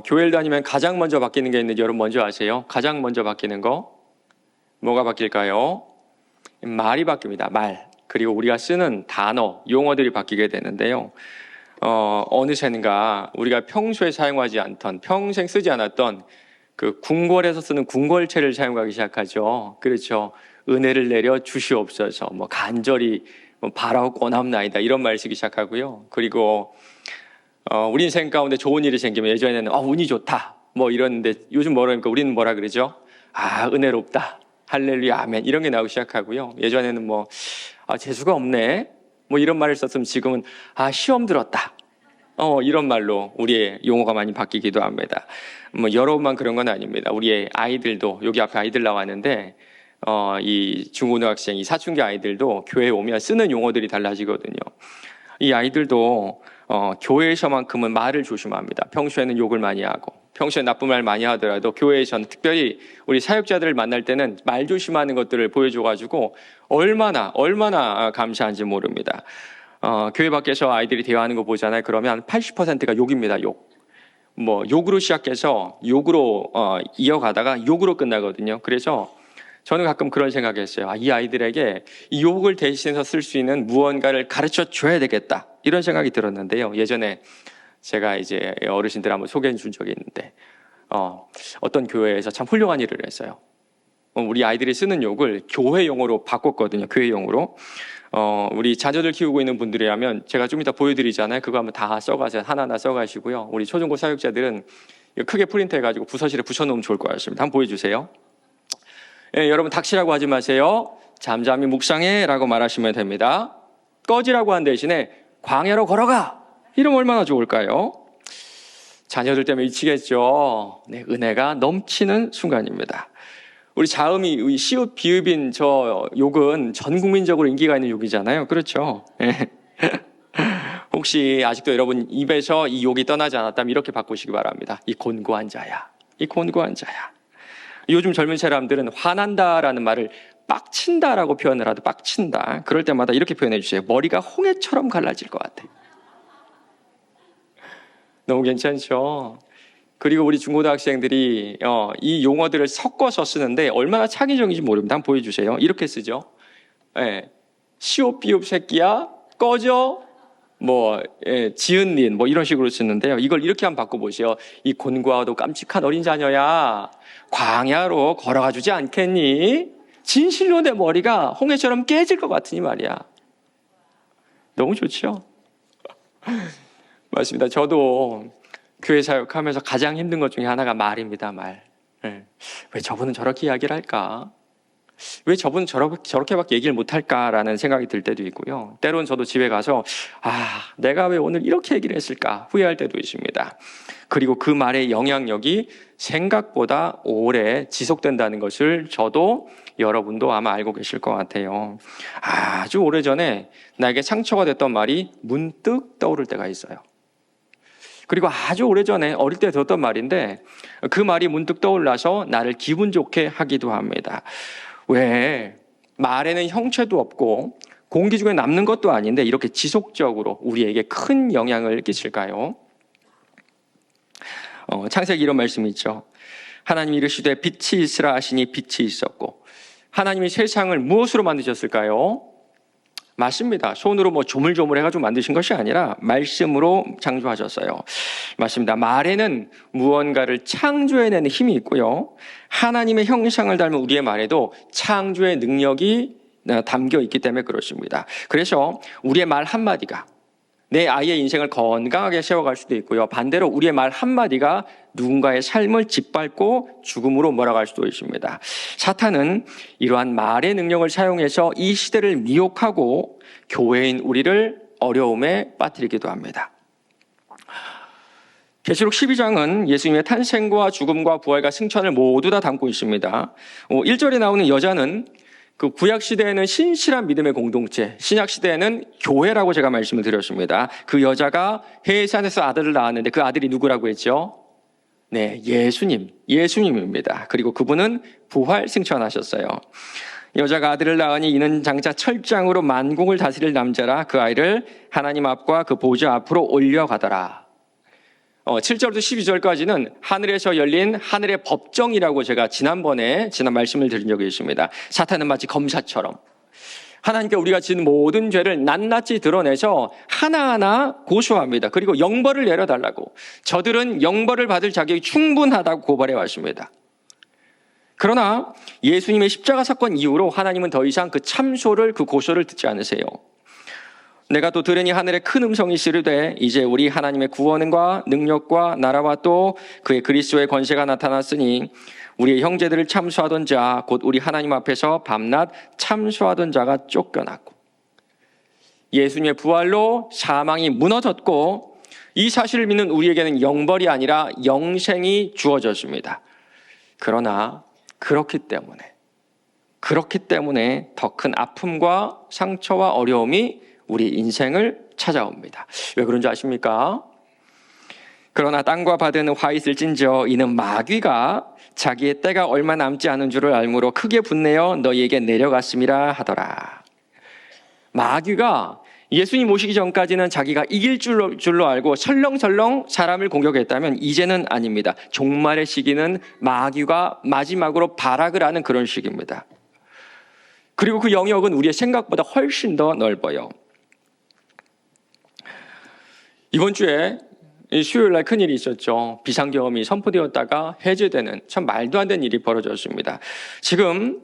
교회를 다니면 가장 먼저 바뀌는 게 있는지 여러분 먼저 아세요? 가장 먼저 바뀌는 거 뭐가 바뀔까요? 말이 바뀝니다. 말. 그리고 우리가 쓰는 단어, 용어들이 바뀌게 되는데요. 어느샌가 우리가 평소에 사용하지 않던, 평생 쓰지 않았던 그 궁궐에서 쓰는 궁궐체를 사용하기 시작하죠. 그렇죠. 은혜를 내려 주시옵소서, 간절히 바라고 권합나이다, 이런 말 쓰기 시작하고요. 그리고 우리 인생 가운데 좋은 일이 생기면 예전에는 운이 좋다 이러는데 요즘 뭐라니까 우리는 뭐라 그러죠? 은혜롭다, 할렐루야, 아멘, 이런 게 나오기 시작하고요. 예전에는 재수가 없네 이런 말을 썼으면 지금은 시험 들었다, 이런 말로 우리의 용어가 많이 바뀌기도 합니다. 여러분만 그런 건 아닙니다. 우리의 아이들도, 여기 앞에 아이들 나왔는데 이 중고등학생, 이 사춘기 아이들도 교회에 오면 쓰는 용어들이 달라지거든요. 이 아이들도 교회에서만큼은 말을 조심합니다. 평소에는 욕을 많이 하고, 평소에 나쁜 말 많이 하더라도 교회에서는, 특별히 우리 사역자들을 만날 때는 말 조심하는 것들을 보여줘가지고 얼마나 감사한지 모릅니다. 교회 밖에서 아이들이 대화하는 거 보잖아요. 그러면 80%가 욕입니다. 욕으로 시작해서 욕으로 이어가다가 욕으로 끝나거든요. 그래서 저는 가끔 그런 생각했어요. 이 아이들에게 이 욕을 대신해서 쓸 수 있는 무언가를 가르쳐 줘야 되겠다, 이런 생각이 들었는데요. 예전에 제가 이제 어르신들 한번 소개해 준 적이 있는데 어떤 교회에서 참 훌륭한 일을 했어요. 우리 아이들이 쓰는 욕을 교회 용어로 바꿨거든요. 교회 용어로. 우리 자녀들 키우고 있는 분들이라면 제가 좀 이따 보여드리잖아요. 그거 한번 다 써가세요. 하나하나 써가시고요. 우리 초중고 사역자들은 크게 프린트해가지고 부서실에 붙여놓으면 좋을 것 같습니다. 한번 보여주세요. 여러분, 닥치라고 하지 마세요. 잠잠히 묵상해 라고 말하시면 됩니다. 꺼지라고 한 대신에 광야로 걸어가, 이러면 얼마나 좋을까요? 자녀들 때문에 미치겠죠. 은혜가 넘치는 순간입니다. 우리 자음이 시옷 비읍인 저 욕은 전 국민적으로 인기가 있는 욕이잖아요. 그렇죠? 혹시 아직도 여러분 입에서 이 욕이 떠나지 않았다면 이렇게 바꾸시기 바랍니다. 이 곤고한 자야, 이 곤고한 자야. 요즘 젊은 사람들은 화난다라는 말을 빡친다라고 표현을 하도, 빡친다, 그럴 때마다 이렇게 표현해 주세요. 머리가 홍해처럼 갈라질 것 같아. 너무 괜찮죠? 그리고 우리 중고등학생들이 이 용어들을 섞어서 쓰는데 얼마나 창의적인지 모릅니다. 한번 보여주세요. 이렇게 쓰죠. 시옷 비읍 새끼야, 꺼져, 지은닌, 이런 식으로 쓰는데요. 이걸 이렇게 한번 바꿔보세요. 이 곤고하도 깜찍한 어린 자녀야, 광야로 걸어가 주지 않겠니? 진실로 내 머리가 홍해처럼 깨질 것 같으니 말이야. 너무 좋죠? 맞습니다. 저도 교회 사역하면서 가장 힘든 것 중에 하나가 말입니다. 말. 왜 저분은 저렇게 이야기를 할까? 왜 저분은 저렇게밖에 얘기를 못할까라는 생각이 들 때도 있고요. 때로는 저도 집에 가서 내가 왜 오늘 이렇게 얘기를 했을까 후회할 때도 있습니다. 그리고 그 말의 영향력이 생각보다 오래 지속된다는 것을 저도, 여러분도 아마 알고 계실 것 같아요. 아주 오래전에 나에게 상처가 됐던 말이 문득 떠오를 때가 있어요. 그리고 아주 오래전에 어릴 때 들었던 말인데 그 말이 문득 떠올라서 나를 기분 좋게 하기도 합니다. 왜 말에는 형체도 없고 공기 중에 남는 것도 아닌데 이렇게 지속적으로 우리에게 큰 영향을 끼칠까요? 창세기 이런 말씀이 있죠. 하나님이 이르시되 빛이 있으라 하시니 빛이 있었고, 하나님이 세상을 무엇으로 만드셨을까요? 맞습니다. 손으로 조물조물 해가지고 만드신 것이 아니라 말씀으로 창조하셨어요. 맞습니다. 말에는 무언가를 창조해내는 힘이 있고요. 하나님의 형상을 닮은 우리의 말에도 창조의 능력이 담겨 있기 때문에 그렇습니다. 그래서 우리의 말 한마디가 내 아이의 인생을 건강하게 세워갈 수도 있고요. 반대로 우리의 말 한마디가 누군가의 삶을 짓밟고 죽음으로 몰아갈 수도 있습니다. 사탄은 이러한 말의 능력을 사용해서 이 시대를 미혹하고 교회인 우리를 어려움에 빠뜨리기도 합니다. 계시록 12장은 예수님의 탄생과 죽음과 부활과 승천을 모두 다 담고 있습니다. 1절에 나오는 여자는 그 구약 시대에는 신실한 믿음의 공동체, 신약 시대에는 교회라고 제가 말씀을 드렸습니다. 그 여자가 해산에서 아들을 낳았는데 그 아들이 누구라고 했죠? 예수님입니다. 그리고 그분은 부활 승천하셨어요. 여자가 아들을 낳으니 이는 장차 철장으로 만국을 다스릴 남자라 그 아이를 하나님 앞과 그 보좌 앞으로 올려가더라. 7절부터 12절까지는 하늘에서 열린 하늘의 법정이라고 제가 지난 말씀을 드린 적이 있습니다. 사탄은 마치 검사처럼 하나님께 우리가 지은 모든 죄를 낱낱이 드러내서 하나하나 고소합니다. 그리고 영벌을 내려달라고, 저들은 영벌을 받을 자격이 충분하다고 고발해 왔습니다. 그러나 예수님의 십자가 사건 이후로 하나님은 더 이상 그 참소를, 그 고소를 듣지 않으세요. 내가 또 들으니 하늘에 큰 음성이 시르되 이제 우리 하나님의 구원과 능력과 나라와 또 그의 그리스도의 권세가 나타났으니 우리의 형제들을 참소하던 자 곧 우리 하나님 앞에서 밤낮 참소하던 자가 쫓겨났고, 예수님의 부활로 사망이 무너졌고 이 사실을 믿는 우리에게는 영벌이 아니라 영생이 주어졌습니다. 그러나 그렇기 때문에 더 큰 아픔과 상처와 어려움이 우리 인생을 찾아옵니다. 왜 그런지 아십니까? 그러나 땅과 바다는 화 있을진저 이는 마귀가 자기의 때가 얼마 남지 않은 줄을 알므로 크게 분내어 너희에게 내려갔음이라 하더라. 마귀가 예수님 오시기 전까지는 자기가 이길 줄로 알고 설렁설렁 사람을 공격했다면 이제는 아닙니다. 종말의 시기는 마귀가 마지막으로 발악을 하는 그런 시기입니다. 그리고 그 영역은 우리의 생각보다 훨씬 더 넓어요. 이번 주에 수요일날 큰일이 있었죠. 비상계엄이 선포되었다가 해제되는 참 말도 안 되는 일이 벌어졌습니다. 지금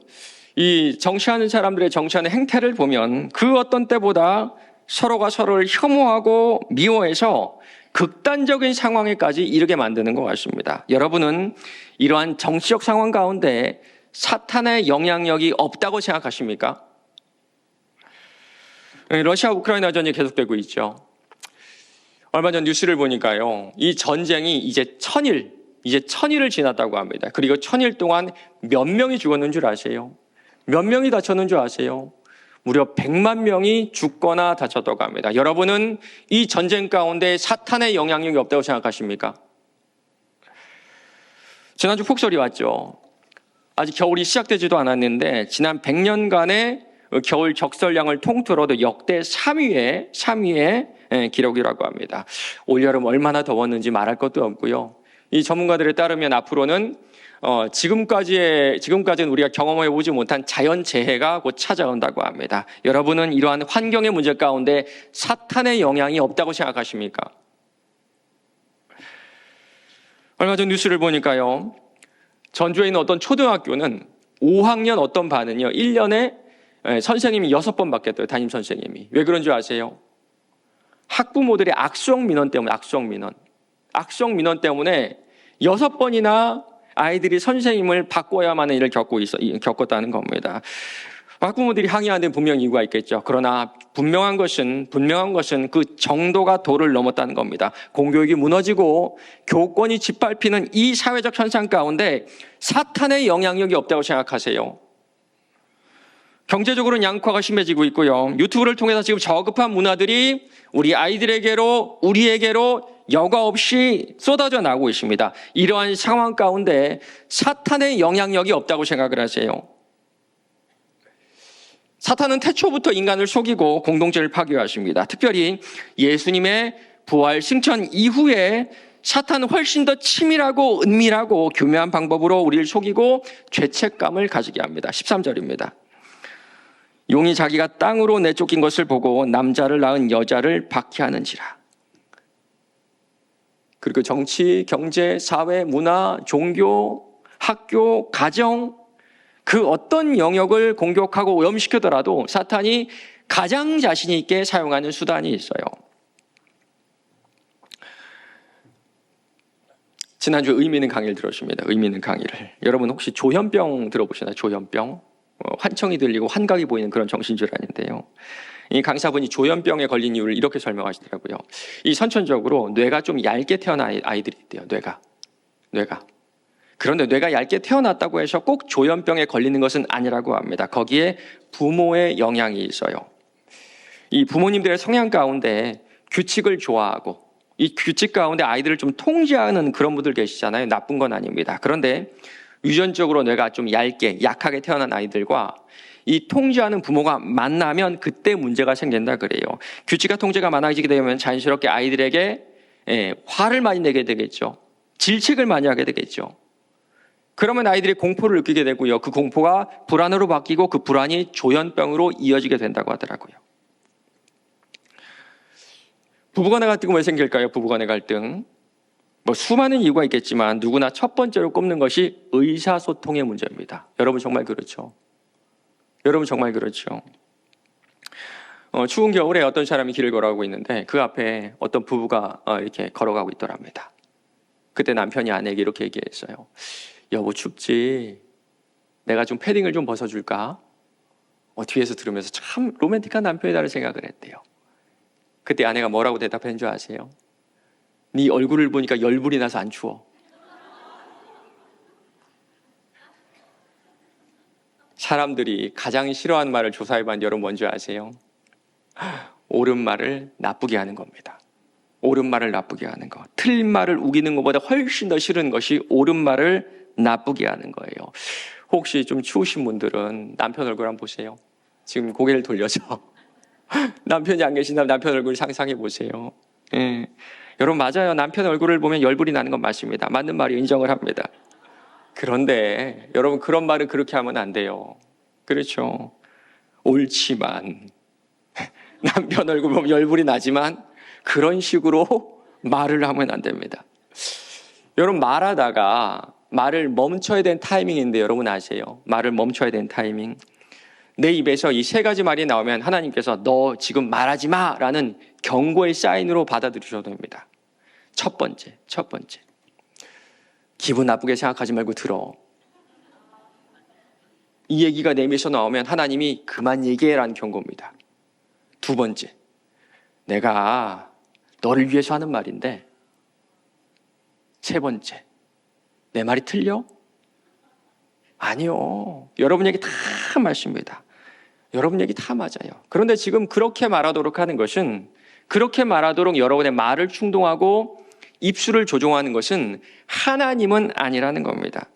이 정치하는 사람들의 정치하는 행태를 보면 그 어떤 때보다 서로가 서로를 혐오하고 미워해서 극단적인 상황에까지 이르게 만드는 것 같습니다. 여러분은 이러한 정치적 상황 가운데 사탄의 영향력이 없다고 생각하십니까? 러시아 우크라이나 전쟁이 계속되고 있죠. 얼마 전 뉴스를 보니까요, 이 전쟁이 이제 1000일을 지났다고 합니다. 그리고 1000일 동안 몇 명이 죽었는 줄 아세요? 몇 명이 다쳤는 줄 아세요? 무려 100만 명이 죽거나 다쳤다고 합니다. 여러분은 이 전쟁 가운데 사탄의 영향력이 없다고 생각하십니까? 지난주 폭설이 왔죠. 아직 겨울이 시작되지도 않았는데 지난 100년간의 겨울 적설량을 통틀어도 역대 3위의 기록이라고 합니다. 올여름 얼마나 더웠는지 말할 것도 없고요. 이 전문가들에 따르면 앞으로는 지금까지는 우리가 경험해 보지 못한 자연재해가 곧 찾아온다고 합니다. 여러분은 이러한 환경의 문제 가운데 사탄의 영향이 없다고 생각하십니까? 얼마 전 뉴스를 보니까요, 전주에 있는 어떤 초등학교는 5학년 어떤 반은요 1년에 선생님이 6번 바뀌었대요. 담임 선생님이. 왜 그런 줄 아세요? 학부모들의 악성 민원 때문에 6번이나 아이들이 선생님을 바꿔야만 하는 일을 겪었다는 겁니다. 학부모들이 항의하는 데는 분명히 이유가 있겠죠. 그러나 분명한 것은 그 정도가 도를 넘었다는 겁니다. 공교육이 무너지고 교권이 짓밟히는 이 사회적 현상 가운데 사탄의 영향력이 없다고 생각하세요? 경제적으로는 양극화가 심해지고 있고요. 유튜브를 통해서 지금 저급한 문화들이 우리 아이들에게로, 우리에게로 여과 없이 쏟아져 나오고 있습니다. 이러한 상황 가운데 사탄의 영향력이 없다고 생각을 하세요. 사탄은 태초부터 인간을 속이고 공동체를 파괴하십니다. 특별히 예수님의 부활 승천 이후에 사탄은 훨씬 더 치밀하고 은밀하고 교묘한 방법으로 우리를 속이고 죄책감을 가지게 합니다. 13절입니다. 용이 자기가 땅으로 내쫓긴 것을 보고 남자를 낳은 여자를 박해하는지라. 그리고 정치, 경제, 사회, 문화, 종교, 학교, 가정, 그 어떤 영역을 공격하고 오염시키더라도 사탄이 가장 자신 있게 사용하는 수단이 있어요. 지난주 의미 있는 강의를 들었습니다. 의미 있는 강의를. 여러분 혹시 조현병 들어보셨나요? 조현병? 환청이 들리고 환각이 보이는 그런 정신질환인데요. 이 강사분이 조현병에 걸린 이유를 이렇게 설명하시더라고요. 이 선천적으로 뇌가 좀 얇게 태어난 아이들이 있대요. 뇌가. 그런데 뇌가 얇게 태어났다고 해서 꼭 조현병에 걸리는 것은 아니라고 합니다. 거기에 부모의 영향이 있어요. 이 부모님들의 성향 가운데 규칙을 좋아하고 이 규칙 가운데 아이들을 좀 통제하는 그런 분들 계시잖아요. 나쁜 건 아닙니다. 그런데 유전적으로 뇌가 좀 약하게 태어난 아이들과 이 통제하는 부모가 만나면 그때 문제가 생긴다 그래요. 규칙과 통제가 많아지게 되면 자연스럽게 아이들에게 화를 많이 내게 되겠죠. 질책을 많이 하게 되겠죠. 그러면 아이들이 공포를 느끼게 되고요. 그 공포가 불안으로 바뀌고 그 불안이 조현병으로 이어지게 된다고 하더라고요. 부부간의 갈등은 왜 생길까요? 부부간의 갈등. 수많은 이유가 있겠지만 누구나 첫 번째로 꼽는 것이 의사소통의 문제입니다. 여러분 정말 그렇죠? 여러분 정말 그렇죠? 추운 겨울에 어떤 사람이 길을 걸어가고 있는데 그 앞에 어떤 부부가 이렇게 걸어가고 있더랍니다. 그때 남편이 아내에게 이렇게 얘기했어요. 여보 춥지? 내가 좀 패딩을 좀 벗어줄까? 뒤에서 들으면서 참 로맨틱한 남편이라는 생각을 했대요. 그때 아내가 뭐라고 대답한 줄 아세요? 네 얼굴을 보니까 열불이 나서 안 추워. 사람들이 가장 싫어하는 말을 조사해봤는데 여러분 뭔지 아세요? 옳은 말을 나쁘게 하는 겁니다. 옳은 말을 나쁘게 하는 것. 틀린 말을 우기는 것보다 훨씬 더 싫은 것이 옳은 말을 나쁘게 하는 거예요. 혹시 좀 추우신 분들은 남편 얼굴 한번 보세요. 지금 고개를 돌려서 남편이 안 계신다면 남편 얼굴 상상해 보세요. 여러분 맞아요. 남편 얼굴을 보면 열불이 나는 건 맞습니다. 맞는 말이 인정을 합니다. 그런데 여러분 그런 말은 그렇게 하면 안 돼요. 그렇죠. 옳지만 남편 얼굴 보면 열불이 나지만 그런 식으로 말을 하면 안 됩니다. 여러분 말하다가 말을 멈춰야 되는 타이밍인데 여러분 아세요? 말을 멈춰야 되는 타이밍. 내 입에서 이 세 가지 말이 나오면 하나님께서 너 지금 말하지 마라는 경고의 사인으로 받아들이셔도 됩니다. 첫 번째. 기분 나쁘게 생각하지 말고 들어. 이 얘기가 내 입에서 나오면 하나님이 그만 얘기해라는 경고입니다. 두 번째, 내가 너를 위해서 하는 말인데. 세 번째, 내 말이 틀려? 아니요. 여러분 얘기 다 맞습니다. 여러분 얘기 다 맞아요. 그런데 지금 그렇게 말하도록 하는 것은, 그렇게 말하도록 여러분의 말을 충동하고 입술을 조종하는 것은 하나님은 아니라는 겁니다.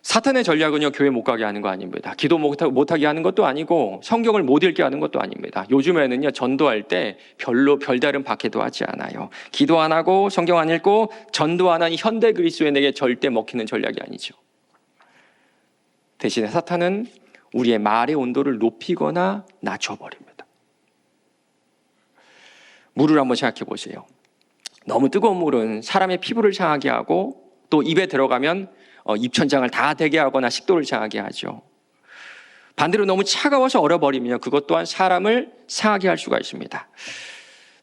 사탄의 전략은요, 교회 못 가게 하는 거 아닙니다. 기도 못하게 하는 것도 아니고 성경을 못 읽게 하는 것도 아닙니다. 요즘에는요, 전도할 때 별다른 박해도 하지 않아요. 기도 안 하고 성경 안 읽고 전도 안 하는 현대 그리스도인에게 절대 먹히는 전략이 아니죠. 대신에 사탄은 우리의 말의 온도를 높이거나 낮춰버립니다. 물을 한번 생각해 보세요. 너무 뜨거운 물은 사람의 피부를 상하게 하고 또 입에 들어가면 입천장을 다 대게 하거나 식도를 상하게 하죠. 반대로 너무 차가워서 얼어버리면 그것 또한 사람을 상하게 할 수가 있습니다.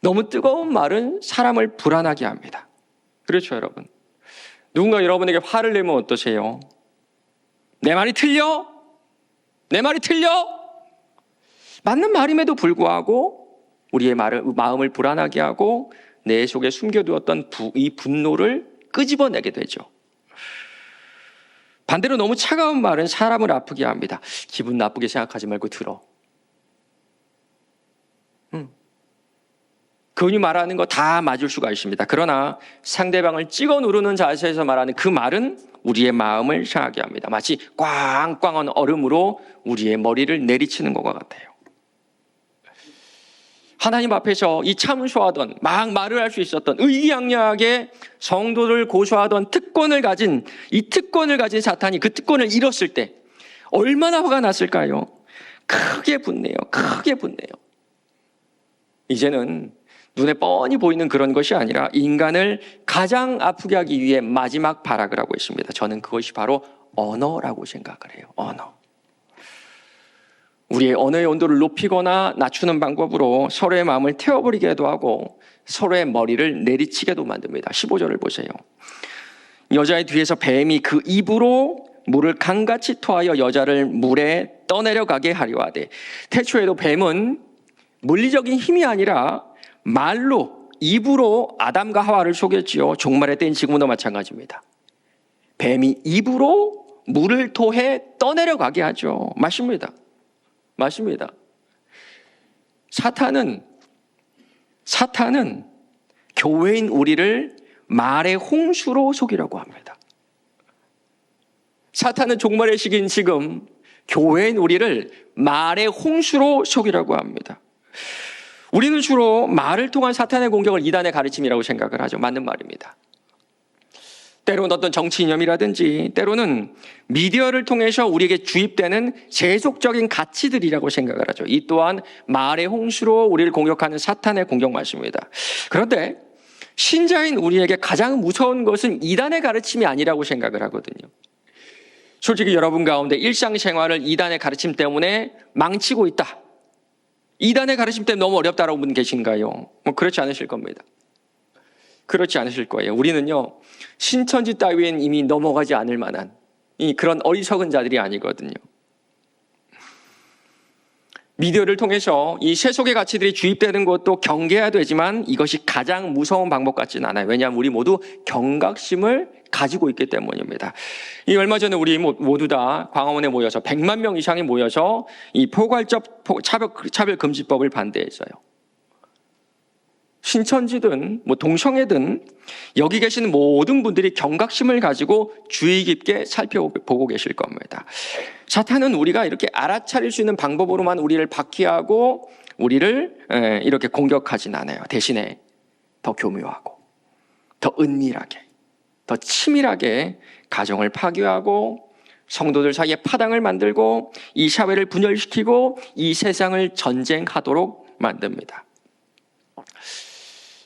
너무 뜨거운 말은 사람을 불안하게 합니다. 그렇죠, 여러분? 누군가 여러분에게 화를 내면 어떠세요? 내 말이 틀려? 내 말이 틀려? 맞는 말임에도 불구하고 우리의 마음을 불안하게 하고 내 속에 숨겨두었던 이 분노를 끄집어내게 되죠. 반대로 너무 차가운 말은 사람을 아프게 합니다. 기분 나쁘게 생각하지 말고 들어. 그분이 말하는 거 다 맞을 수가 있습니다. 그러나 상대방을 찍어 누르는 자세에서 말하는 그 말은 우리의 마음을 상하게 합니다. 마치 꽝꽝한 얼음으로 우리의 머리를 내리치는 것과 같아요. 하나님 앞에서 이 참소하던 막 말을 할 수 있었던 의기양양하게 성도를 고소하던 특권을 가진 사탄이 그 특권을 잃었을 때 얼마나 화가 났을까요? 크게 분내요. 이제는 눈에 뻔히 보이는 그런 것이 아니라 인간을 가장 아프게 하기 위해 마지막 발악을 하고 있습니다. 저는 그것이 바로 언어라고 생각을 해요. 언어. 우리의 언어의 온도를 높이거나 낮추는 방법으로 서로의 마음을 태워버리게도 하고 서로의 머리를 내리치게도 만듭니다. 15절을 보세요. 여자의 뒤에서 뱀이 그 입으로 물을 강같이 토하여 여자를 물에 떠내려가게 하려 하되, 태초에도 뱀은 물리적인 힘이 아니라 말로, 입으로 아담과 하와를 속였지요. 종말의 때인 지금도 마찬가지입니다. 뱀이 입으로 물을 토해 떠내려가게 하죠. 맞습니다. 사탄은 교회인 우리를 말의 홍수로 속이려고 합니다. 사탄은 종말의 시기인 지금 교회인 우리를 말의 홍수로 속이려고 합니다. 우리는 주로 말을 통한 사탄의 공격을 이단의 가르침이라고 생각을 하죠. 맞는 말입니다. 때로는 어떤 정치 이념이라든지 때로는 미디어를 통해서 우리에게 주입되는 세속적인 가치들이라고 생각을 하죠. 이 또한 말의 홍수로 우리를 공격하는 사탄의 공격 말씀입니다. 그런데 신자인 우리에게 가장 무서운 것은 이단의 가르침이 아니라고 생각을 하거든요. 솔직히 여러분 가운데 일상생활을 이단의 가르침 때문에 망치고 있다. 이단의 가르침 때문에 너무 어렵다라고 분 계신가요? 그렇지 않으실 겁니다. 그렇지 않으실 거예요. 우리는요, 신천지 따위엔 이미 넘어가지 않을 만한 그런 어리석은 자들이 아니거든요. 미디어를 통해서 이 세속의 가치들이 주입되는 것도 경계해야 되지만 이것이 가장 무서운 방법 같지는 않아요. 왜냐하면 우리 모두 경각심을 가지고 있기 때문입니다. 이 얼마 전에 우리 모두 다 광화문에 모여서 100만 명 이상이 모여서 이 포괄적 차별금지법을 반대했어요. 신천지든 동성애든 여기 계시는 모든 분들이 경각심을 가지고 주의 깊게 살펴보고 계실 겁니다. 사탄은 우리가 이렇게 알아차릴 수 있는 방법으로만 우리를 바퀴하고 우리를 이렇게 공격하진 않아요. 대신에 더 교묘하고 더 은밀하게 더 치밀하게 가정을 파괴하고 성도들 사이에 파당을 만들고 이 사회를 분열시키고 이 세상을 전쟁하도록 만듭니다.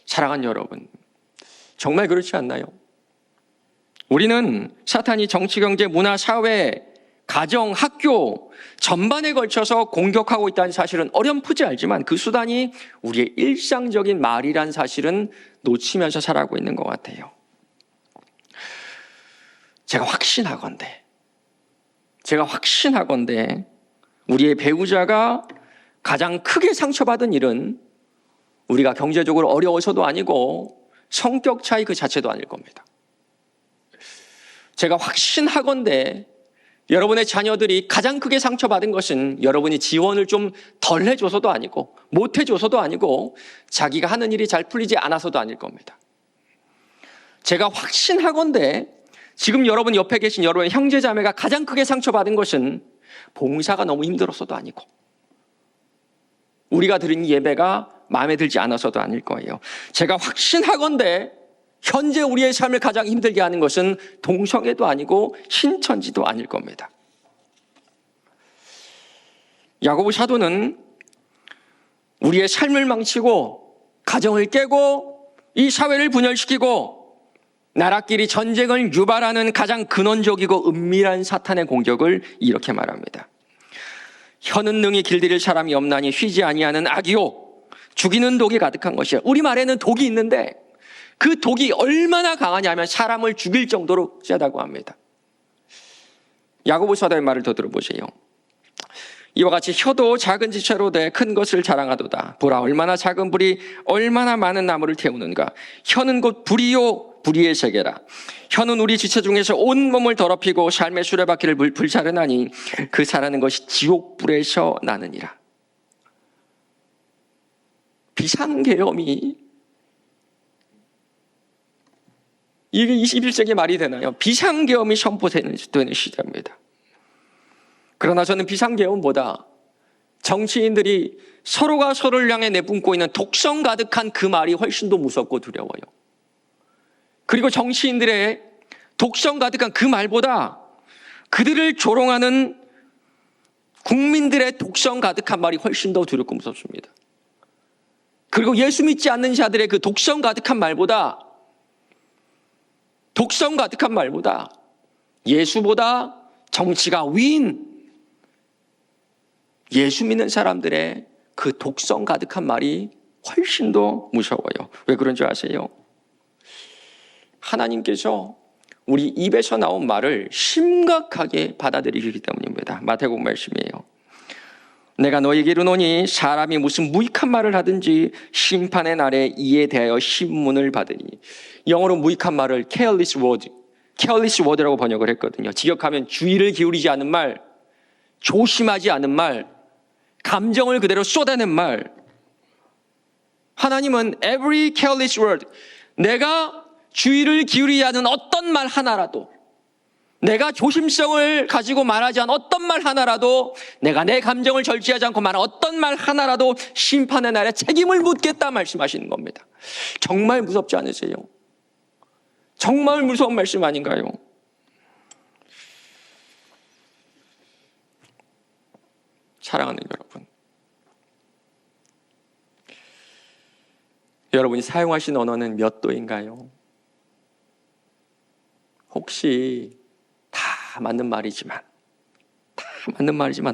사랑하는 여러분, 정말 그렇지 않나요? 우리는 사탄이 정치, 경제, 문화, 사회, 가정, 학교 전반에 걸쳐서 공격하고 있다는 사실은 어렴풋이 알지만 그 수단이 우리의 일상적인 말이란 사실은 놓치면서 살아가고 있는 것 같아요. 제가 확신하건대 우리의 배우자가 가장 크게 상처받은 일은 우리가 경제적으로 어려워서도 아니고 성격 차이 그 자체도 아닐 겁니다. 제가 확신하건대 여러분의 자녀들이 가장 크게 상처받은 것은 여러분이 지원을 좀 덜 해줘서도 아니고 못 해줘서도 아니고 자기가 하는 일이 잘 풀리지 않아서도 아닐 겁니다. 제가 확신하건대 지금 여러분 옆에 계신 여러분의 형제자매가 가장 크게 상처받은 것은 봉사가 너무 힘들어서도 아니고 우리가 드린 예배가 마음에 들지 않아서도 아닐 거예요. 제가 확신하건대 현재 우리의 삶을 가장 힘들게 하는 것은 동성애도 아니고 신천지도 아닐 겁니다. 야고보 사도는 우리의 삶을 망치고 가정을 깨고 이 사회를 분열시키고 나라끼리 전쟁을 유발하는 가장 근원적이고 은밀한 사탄의 공격을 이렇게 말합니다. 혀는 능히 길들일 사람이 없나니 휘지 아니하는 악이요 죽이는 독이 가득한 것이야. 우리말에는 독이 있는데 그 독이 얼마나 강하냐면 사람을 죽일 정도로 세다고 합니다. 야고보 사도의 말을 더 들어보세요. 이와 같이 혀도 작은 지체로 돼 큰 것을 자랑하도다. 보라 얼마나 작은 불이 얼마나 많은 나무를 태우는가. 혀는 곧 불이요 불의의 세계라. 혀는 우리 지체 중에서 온 몸을 더럽히고 삶의 수레바퀴를 불사르나니 그 사라는 것이 지옥불에서 나느니라. 비상계엄이 이게 21세기 말이 되나요? 비상계엄이 선포되는 시대입니다. 그러나 저는 비상계엄보다 정치인들이 서로가 서로를 향해 내뿜고 있는 독성 가득한 그 말이 훨씬 더 무섭고 두려워요. 그리고 정치인들의 독성 가득한 그 말보다 그들을 조롱하는 국민들의 독성 가득한 말이 훨씬 더 두렵고 무섭습니다. 그리고 예수 믿지 않는 자들의 그 독성 가득한 말보다 예수보다 정치가 위인 예수 믿는 사람들의 그 독성 가득한 말이 훨씬 더 무서워요. 왜 그런 줄 아세요? 하나님께서 우리 입에서 나온 말을 심각하게 받아들이시기 때문입니다. 마태복음 말씀이에요. 내가 너에게 이르노니 사람이 무슨 무익한 말을 하든지 심판의 날에 이에 대하여 신문을 받으니. 영어로 무익한 말을 careless word라고 번역을 했거든요. 직역하면 주의를 기울이지 않은 말, 조심하지 않은 말, 감정을 그대로 쏟아낸 말. 하나님은 every careless word, 내가 주의를 기울이지 않은 어떤 말 하나라도 내가 조심성을 가지고 말하지 않은 어떤 말 하나라도, 내가 내 감정을 절제하지 않고 말한 어떤 말 하나라도 심판의 날에 책임을 묻겠다 말씀하시는 겁니다. 정말 무섭지 않으세요? 정말 무서운 말씀 아닌가요? 사랑하는 여러분, 여러분이 사용하신 언어는 몇 도인가요? 혹시 다 맞는 말이지만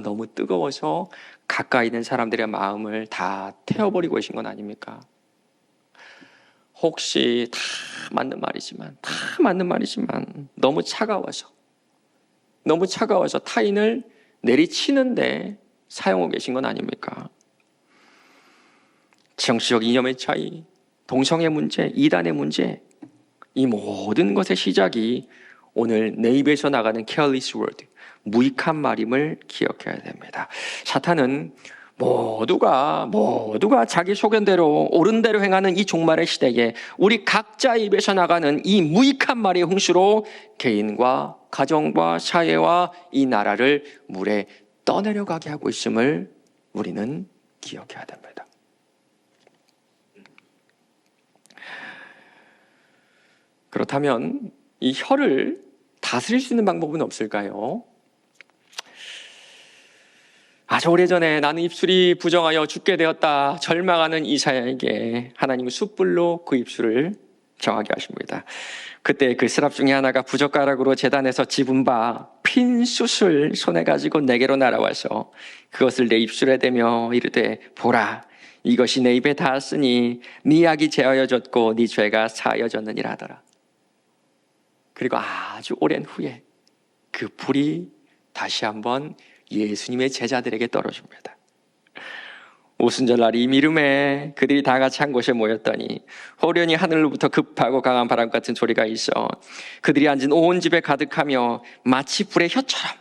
너무 뜨거워서 가까이 있는 사람들의 마음을 다 태워버리고 계신 건 아닙니까? 혹시 다 맞는 말이지만 너무 차가워서 타인을 내리치는데 사용하고 계신 건 아닙니까? 정치적 이념의 차이, 동성애 문제, 이단의 문제, 이 모든 것의 시작이 오늘 내 입에서 나가는 careless word, 무익한 말임을 기억해야 됩니다. 사탄은 모두가 자기 소견대로 옳은 대로 행하는 이 종말의 시대에 우리 각자 입에서 나가는 이 무익한 말의 홍수로 개인과 가정과 사회와 이 나라를 물에 떠내려가게 하고 있음을 우리는 기억해야 됩니다. 그렇다면 이 혀를 다스릴 수 있는 방법은 없을까요? 아주 오래전에 나는 입술이 부정하여 죽게 되었다 절망하는 이사야에게 하나님은 숯불로 그 입술을 정하게 하십니다. 그때 그 스랍 중에 하나가 부젓가락으로 제단에서 집은 바 핀 숯을 손에 가지고 내게로 날아와서 그것을 내 입술에 대며 이르되 보라, 이것이 내 입에 닿았으니 네 악이 제하여졌고 네 죄가 사하여졌느니라 하더라. 그리고 아주 오랜 후에 그 불이 다시 한번 예수님의 제자들에게 떨어집니다. 오순절날이 이름에 그들이 다 같이 한 곳에 모였더니 호련히 하늘로부터 급하고 강한 바람 같은 소리가 있어 그들이 앉은 온 집에 가득하며 마치 불의 혀처럼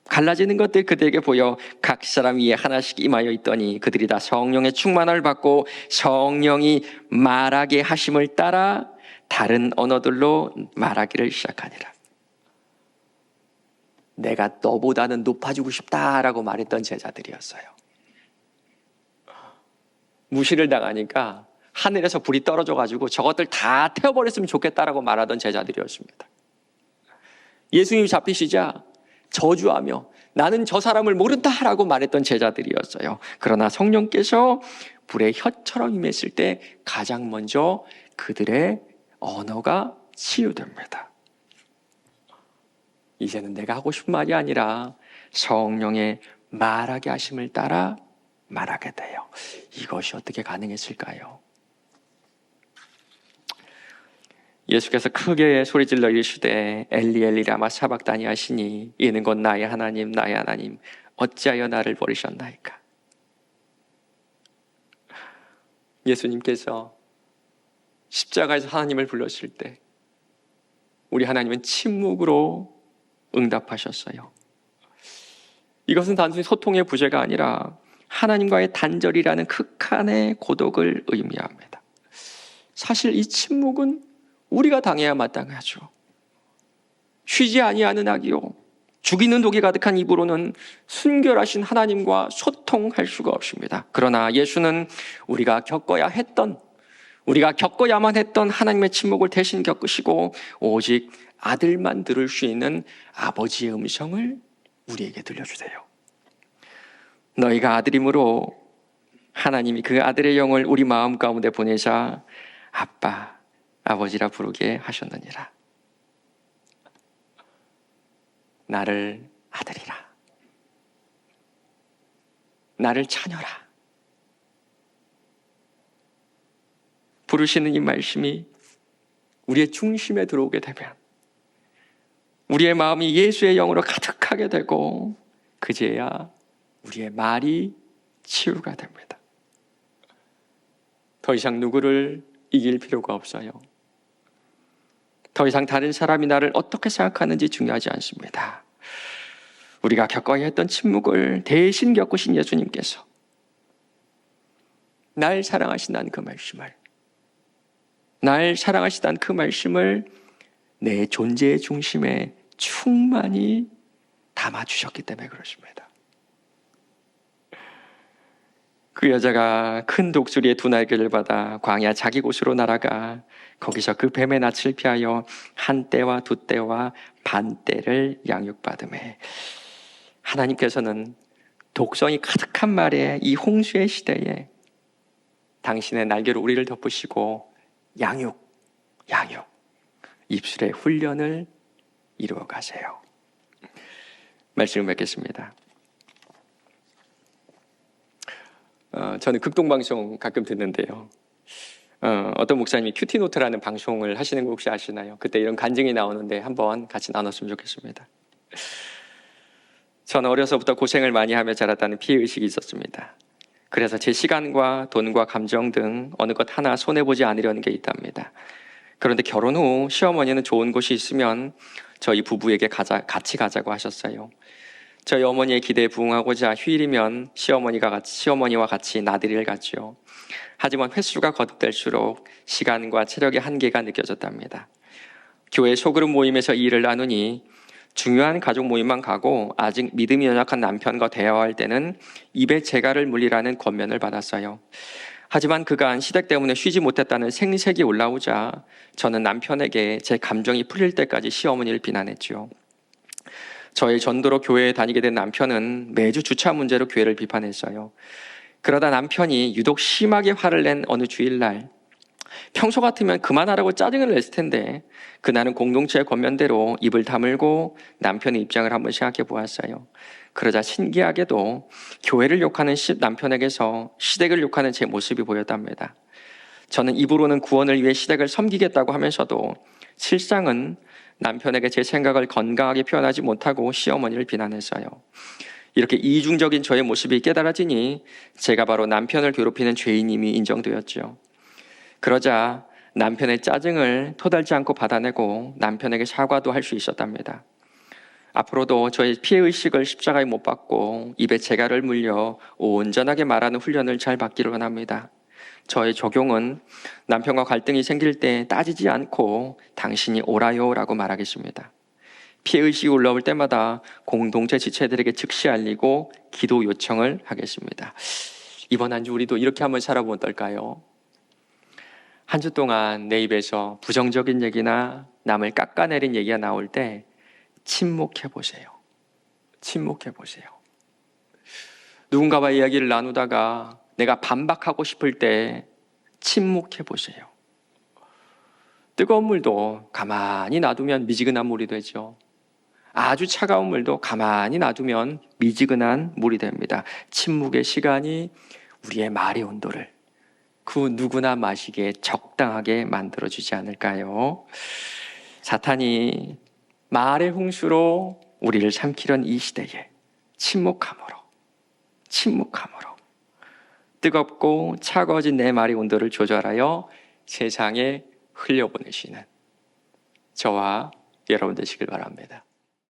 갈라지는 것들 그들에게 보여 각 사람 위에 하나씩 임하여 있더니 그들이 다 성령의 충만함을 받고 성령이 말하게 하심을 따라 다른 언어들로 말하기를 시작하니라. 내가 너보다는 높아지고 싶다라고 말했던 제자들이었어요. 무시를 당하니까 하늘에서 불이 떨어져가지고 저것들 다 태워버렸으면 좋겠다라고 말하던 제자들이었습니다. 예수님이 잡히시자 저주하며 나는 저 사람을 모른다라고 말했던 제자들이었어요. 그러나 성령께서 불의 혀처럼 임했을 때 가장 먼저 그들의 언어가 치유됩니다. 이제는 내가 하고 싶은 말이 아니라 성령의 말하게 하심을 따라 말하게 돼요. 이것이 어떻게 가능했을까요? 예수께서 크게 소리질러 이르시되 엘리 엘리 라마 사박다니 하시니 이는 곧 나의 하나님 어찌하여 나를 버리셨나이까. 예수님께서 십자가에서 하나님을 불렀을 때 우리 하나님은 침묵으로 응답하셨어요. 이것은 단순히 소통의 부재가 아니라 하나님과의 단절이라는 극한의 고독을 의미합니다. 사실 이 침묵은 우리가 당해야 마땅하죠. 쉬지 아니하는 악이요 죽이는 독이 가득한 입으로는 순결하신 하나님과 소통할 수가 없습니다. 그러나 예수는 우리가 겪어야만 했던 하나님의 침묵을 대신 겪으시고 오직 아들만 들을 수 있는 아버지의 음성을 우리에게 들려주세요. 너희가 아들이므로 하나님이 그 아들의 영을 우리 마음 가운데 보내자 아빠, 아버지라 부르게 하셨느니라. 나를 아들이라, 나를 자녀라 부르시는 이 말씀이 우리의 중심에 들어오게 되면 우리의 마음이 예수의 영으로 가득하게 되고 그제야 우리의 말이 치유가 됩니다. 더 이상 누구를 이길 필요가 없어요. 더 이상 다른 사람이 나를 어떻게 생각하는지 중요하지 않습니다. 우리가 겪어야 했던 침묵을 대신 겪으신 예수님께서 날 사랑하신다는 그 말씀을 내 존재의 중심에 충만히 담아주셨기 때문에 그렇습니다. 그 여자가 큰 독수리의 두 날개를 받아 광야 자기 곳으로 날아가 거기서 그 뱀의 낯을 피하여 한 때와 두 때와 반 때를 양육받으매. 하나님께서는 독성이 가득한 말에 이 홍수의 시대에 당신의 날개로 우리를 덮으시고 양육, 입술의 훈련을 이루어 가세요. 말씀을 맺겠습니다. 저는 극동방송 가끔 듣는데요. 어떤 목사님이 큐티노트라는 방송을 하시는 거 혹시 아시나요? 그때 이런 간증이 나오는데 한번 같이 나눴으면 좋겠습니다. 저는 어려서부터 고생을 많이 하며 자랐다는 피해의식이 있었습니다. 그래서 제 시간과 돈과 감정 등 어느 것 하나 손해보지 않으려는 게 있답니다. 그런데 결혼 후 시어머니는 좋은 곳이 있으면 저희 부부에게 같이 가자고 하셨어요. 저희 어머니의 기대에 부응하고자 휴일이면 시어머니와 같이 나들이를 갔죠. 하지만 횟수가 거듭될수록 시간과 체력의 한계가 느껴졌답니다. 교회 소그룹 모임에서 이 일을 나누니 중요한 가족 모임만 가고 아직 믿음이 연약한 남편과 대화할 때는 입에 재갈을 물리라는 권면을 받았어요. 하지만 그간 시댁 때문에 쉬지 못했다는 생색이 올라오자 저는 남편에게 제 감정이 풀릴 때까지 시어머니를 비난했죠. 저의 전도로 교회에 다니게 된 남편은 매주 주차 문제로 교회를 비판했어요. 그러다 남편이 유독 심하게 화를 낸 어느 주일날, 평소 같으면 그만하라고 짜증을 냈을 텐데 그날은 공동체의 권면대로 입을 다물고 남편의 입장을 한번 생각해 보았어요. 그러자 신기하게도 교회를 욕하는 남편에게서 시댁을 욕하는 제 모습이 보였답니다. 저는 입으로는 구원을 위해 시댁을 섬기겠다고 하면서도 실상은 남편에게 제 생각을 건강하게 표현하지 못하고 시어머니를 비난했어요. 이렇게 이중적인 저의 모습이 깨달아지니 제가 바로 남편을 괴롭히는 죄인임이 인정되었죠. 그러자 남편의 짜증을 토달지 않고 받아내고 남편에게 사과도 할 수 있었답니다. 앞으로도 저의 피해의식을 십자가에 못 박고 입에 재갈을 물려 온전하게 말하는 훈련을 잘 받기를 원합니다. 저의 적용은 남편과 갈등이 생길 때 따지지 않고 당신이 옳아요 라고 말하겠습니다. 피해의식이 올라올 때마다 공동체 지체들에게 즉시 알리고 기도 요청을 하겠습니다. 이번 한 주 우리도 이렇게 한번 살아보면 어떨까요? 한 주 동안 내 입에서 부정적인 얘기나 남을 깎아내린 얘기가 나올 때 침묵해 보세요. 침묵해 보세요. 누군가와 이야기를 나누다가 내가 반박하고 싶을 때 침묵해 보세요. 뜨거운 물도 가만히 놔두면 미지근한 물이 되죠. 아주 차가운 물도 가만히 놔두면 미지근한 물이 됩니다. 침묵의 시간이 우리의 말의 온도를 그 누구나 마시기에 적당하게 만들어주지 않을까요? 사탄이 말의 홍수로 우리를 삼키려는 이 시대에 침묵함으로 뜨겁고 차가워진 내 말의 온도를 조절하여 세상에 흘려보내시는 저와 여러분 되시길 바랍니다.